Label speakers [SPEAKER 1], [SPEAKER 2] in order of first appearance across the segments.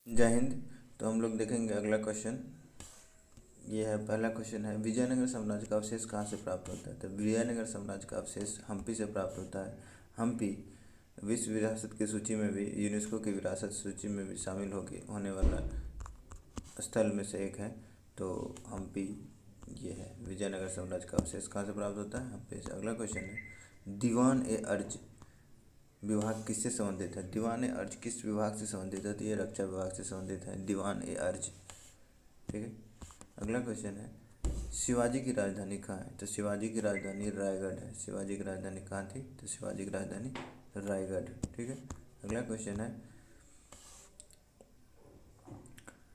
[SPEAKER 1] जय हिंद। तो हम लोग देखेंगे अगला क्वेश्चन। ये है, पहला क्वेश्चन है, विजयनगर साम्राज्य का अवशेष कहाँ से प्राप्त होता है? तो विजयनगर साम्राज्य का अवशेष हम्पी से प्राप्त होता है। हम्पी विश्व विरासत की सूची में भी, यूनेस्को की विरासत सूची में भी शामिल होने वाला स्थल में से एक है। तो हम्पी ये है। विजयनगर साम्राज्य का अवशेष कहाँ से प्राप्त होता है? हम्पी से। अगला क्वेश्चन है, दीवान ए अर्ज विभाग किससे संबंधित है? दीवान ए अर्ज किस विभाग से संबंधित है? तो ये रक्षा विभाग से संबंधित है, दीवान ए अर्ज। ठीक है। अगला क्वेश्चन है, शिवाजी की राजधानी कहाँ है? तो शिवाजी की राजधानी रायगढ़ है। शिवाजी की राजधानी कहाँ थी? तो शिवाजी की राजधानी रायगढ़। ठीक है। अगला क्वेश्चन है,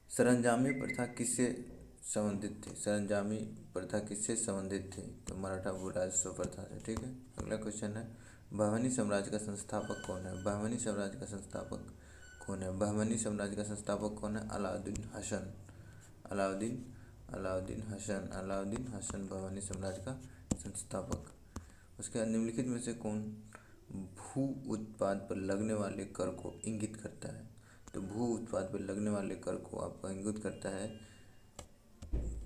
[SPEAKER 1] सरंजामी प्रथा किससे संबंधित थी? सरंजामी प्रथा किससे संबंधित थी? तो मराठा भूराजस्व प्रथा से। ठीक है। अगला क्वेश्चन है, बहमनी साम्राज्य का संस्थापक कौन है? बहमनी साम्राज्य का संस्थापक कौन है? बहमनी साम्राज्य का संस्थापक कौन है? अलाउद्दीन हसन। अलाउद्दीन अलाउद्दीन हसन। अलाउद्दीन हसन बहमनी साम्राज्य का संस्थापक। उसके बाद निम्नलिखित में से कौन भू उत्पाद पर लगने वाले कर को इंगित करता है? तो भू उत्पाद पर लगने वाले कर को आपका इंगित करता है,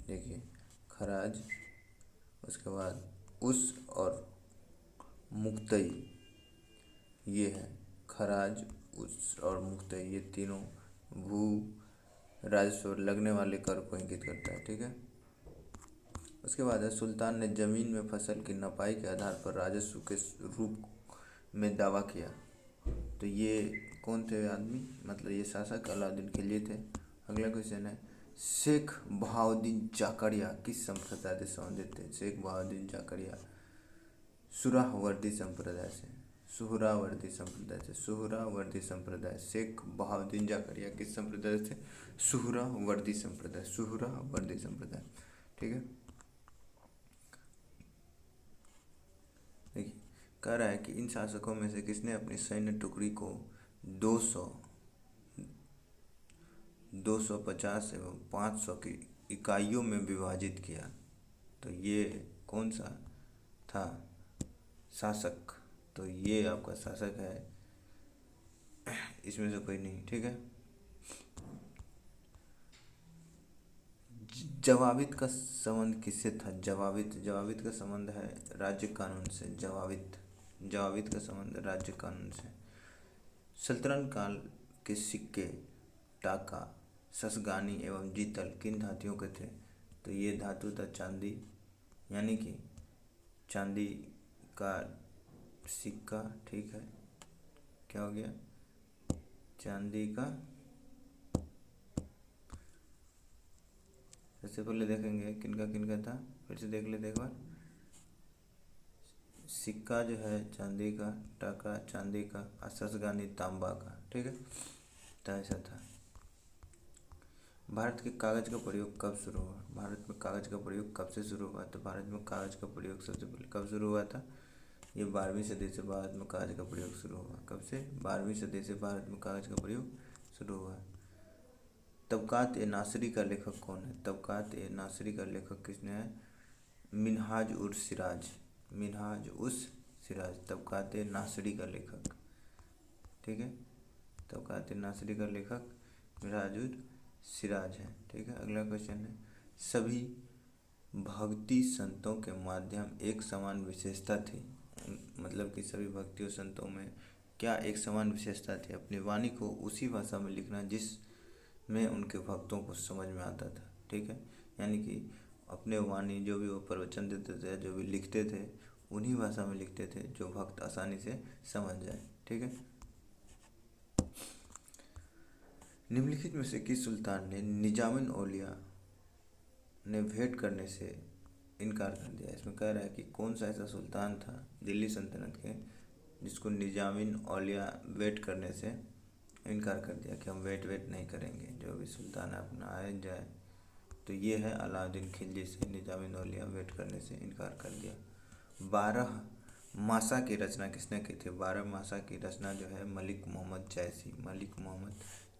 [SPEAKER 1] देखिए, खराज, उसके बाद उस और मुक्तई। ये है खराज, उस और मुक्तई, ये तीनों भू राजस्व पर लगने वाले कर को इंगित करता है। ठीक है। उसके बाद है, सुल्तान ने जमीन में फसल की नपाई के आधार पर राजस्व के रूप में दावा किया। तो ये कौन थे आदमी? मतलब ये शासक अलाउद्दीन खिलजी थे। अगला क्वेश्चन है, शेख बहाउद्दीन जाकरिया किस संप्रदाय से संबंधित थे? शेख बहाउद्दीन जाकरिया सुहरावर्दी संप्रदाय से। सुहरावर्दी संप्रदाय से। सुहरावर्दी संप्रदाय। शेख बहाउद्दीन जाकरिया किस संप्रदाय से? सुहरावर्दी संप्रदाय। सुहरावर्दी संप्रदाय। ठीक है। देखिए, कह रहा है कि इन शासकों में से किसने अपनी सैन्य टुकड़ी को 250 एवं 500 की इकाइयों में विभाजित किया? तो ये कौन सा था शासक? तो ये आपका शासक है, इसमें से कोई नहीं। ठीक है। जवाबित का संबंध किससे था? जवाबित का संबंध है राज्य कानून से। जवाबित का संबंध राज्य कानून से। सल्तनत काल के सिक्के टाका, ससगानी एवं जीतल किन धातुओं के थे? तो ये धातु था चांदी, यानी कि चांदी का सिक्का। ठीक है। क्या हो गया? चांदी का, सबसे पहले देखेंगे किनका था, फिर से देख लेते एक बार। सिक्का जो है चांदी का, टाका चांदी का, और ससगानी तांबा का। ठीक है। तो ऐसा था। भारत के कागज का प्रयोग कब शुरू हुआ? भारत में कागज का प्रयोग कब से शुरू हुआ? तो भारत में कागज का प्रयोग सबसे पहले कब शुरू हुआ था? ये 12वीं सदी से भारत में कागज का प्रयोग शुरू हुआ। कब से? 12वीं सदी से भारत में कागज का प्रयोग शुरू हुआ। तबकात ए नासरी का लेखक कौन है? तबकात ए नासरी का लेखक किसने है? मिनहाज उस सिराज। मिनहाज उस सिराज तबकात ए नासरी का लेखक। ठीक है। तबकात ए नासरी का लेखक मिनहाज उस सिराज है। ठीक है। अगला क्वेश्चन है, सभी भक्ति संतों के माध्यम एक समान विशेषता थी? मतलब कि सभी भक्तियों संतों में क्या एक समान विशेषता थी? अपनी वाणी को उसी भाषा में लिखना जिस में उनके भक्तों को समझ में आता था। ठीक है। यानी कि अपने वाणी जो भी वो प्रवचन देते थे, जो भी लिखते थे, उन्हीं भाषा में लिखते थे जो भक्त आसानी से समझ जाए। ठीक है। निम्नलिखित में से किस सुल्तान ने निजामुल औलिया ने भेंट करने से इनकार कर दिया? इसमें कह रहा है कि कौन सा ऐसा सुल्तान था दिल्ली सल्तनत के जिसको निजामुल औलिया भेंट करने से इनकार कर दिया कि हम वेट नहीं करेंगे, जो भी सुल्तान अपना आए जाए। तो ये है अलाउद्दीन खिलजी से निजामुल औलिया वेट करने से इनकार कर दिया। 12 मासा की रचना किसने की थी? 12 मासा की रचना जो है मलिक मोहम्मद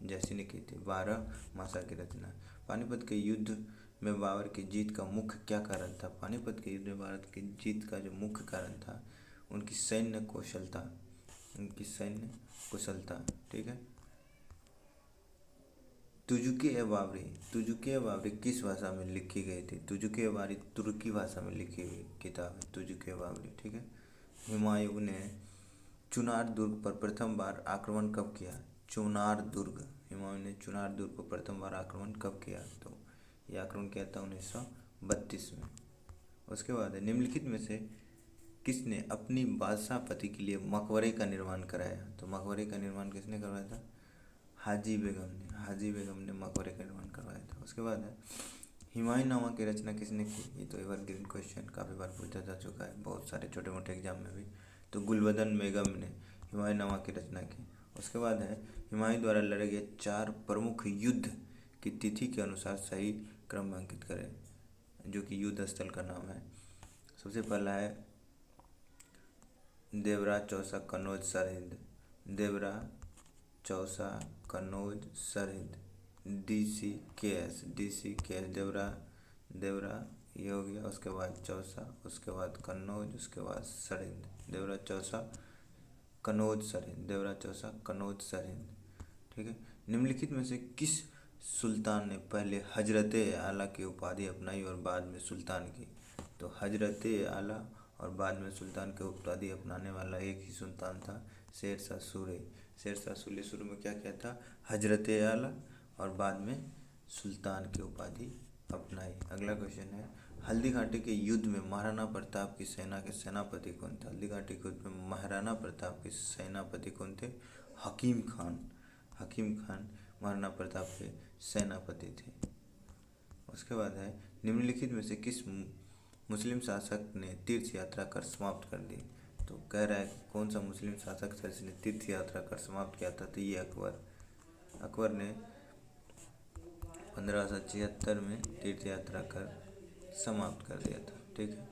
[SPEAKER 1] जैसी ने की थी। 12 मासा की रचना। पानीपत के युद्ध में बाबर की जीत का मुख्य क्या कारण था? पानीपत के युद्ध में बाबर की जीत का जो मुख्य कारण था, उनकी सैन्य कुशलता। ठीक है। तुजुके बावरी किस भाषा में लिखी गई थी? तुजुके बावरी तुर्की भाषा में लिखी हुई किताब है तुजुके बावरी, ठीक है। हुमायूं ने चुनार दुर्ग पर प्रथम बार आक्रमण कब किया? चुनार दुर्ग, हुमायूं ने चुनार दुर्ग पर प्रथम बार आक्रमण कब किया? तो ये आक्रमण किया था 1932 में। उसके बाद है, निम्नलिखित में से किसने अपनी बादशाह पति के लिए मकबरे का निर्माण कराया? तो मकबरे का निर्माण किसने करवाया था? हाजी बेगम ने मकबरे का निर्माण करवाया था। उसके बाद है, हुमायूंनामा की रचना किसने की? ये तो एवरग्रीन क्वेश्चन काफ़ी बार पूछा जा चुका है बहुत सारे छोटे मोटे एग्जाम में भी। तो गुलबदन बेगम ने हुमायूंनामा की रचना की। उसके बाद है, हुमायूं द्वारा लड़े गए 4 प्रमुख युद्ध की तिथि के अनुसार सही क्रम में अंकित करें, जो कि युद्ध स्थल का नाम है। सबसे पहला है देवरा, चौसा, कन्नौज, सरहिंद। देवरा, चौसा, कन्नौज, सरहिंद। DCKS देवरा ये हो गया। उसके बाद चौसा, उसके बाद कन्नौज, उसके बाद सरहिंद। देवरा, चौसा, कन्नौज, सरहिंद। देवरा, चौसा, कन्नौज, सरहिंद, ठीक है। निम्नलिखित में से किस सुल्तान ने पहले हजरत आला की उपाधि अपनाई और बाद में सुल्तान की? तो हजरत आला और बाद में सुल्तान की उपाधि अपनाने वाला एक ही सुल्तान था, शेरशाह सूरी। शेरशाह सूरी शुरू में क्या किया था? हजरत आला और बाद में सुल्तान की उपाधि अपनाई। अगला क्वेश्चन है, हल्दी घाटी के युद्ध में महाराणा प्रताप की सेना के सेनापति कौन थे? हल्दी घाटी के युद्ध में महाराणा प्रताप के सेनापति कौन थे? हकीम खान महाराणा प्रताप के सेनापति थे। उसके बाद है, निम्नलिखित में से किस मुस्लिम शासक ने तीर्थ यात्रा कर समाप्त कर दी? तो कह रहा है कौन सा मुस्लिम शासक था जिसने तीर्थ यात्रा कर समाप्त किया था? तो ये अकबर ने 1576 में तीर्थ यात्रा कर समाप्त कर दिया था, ठीक है।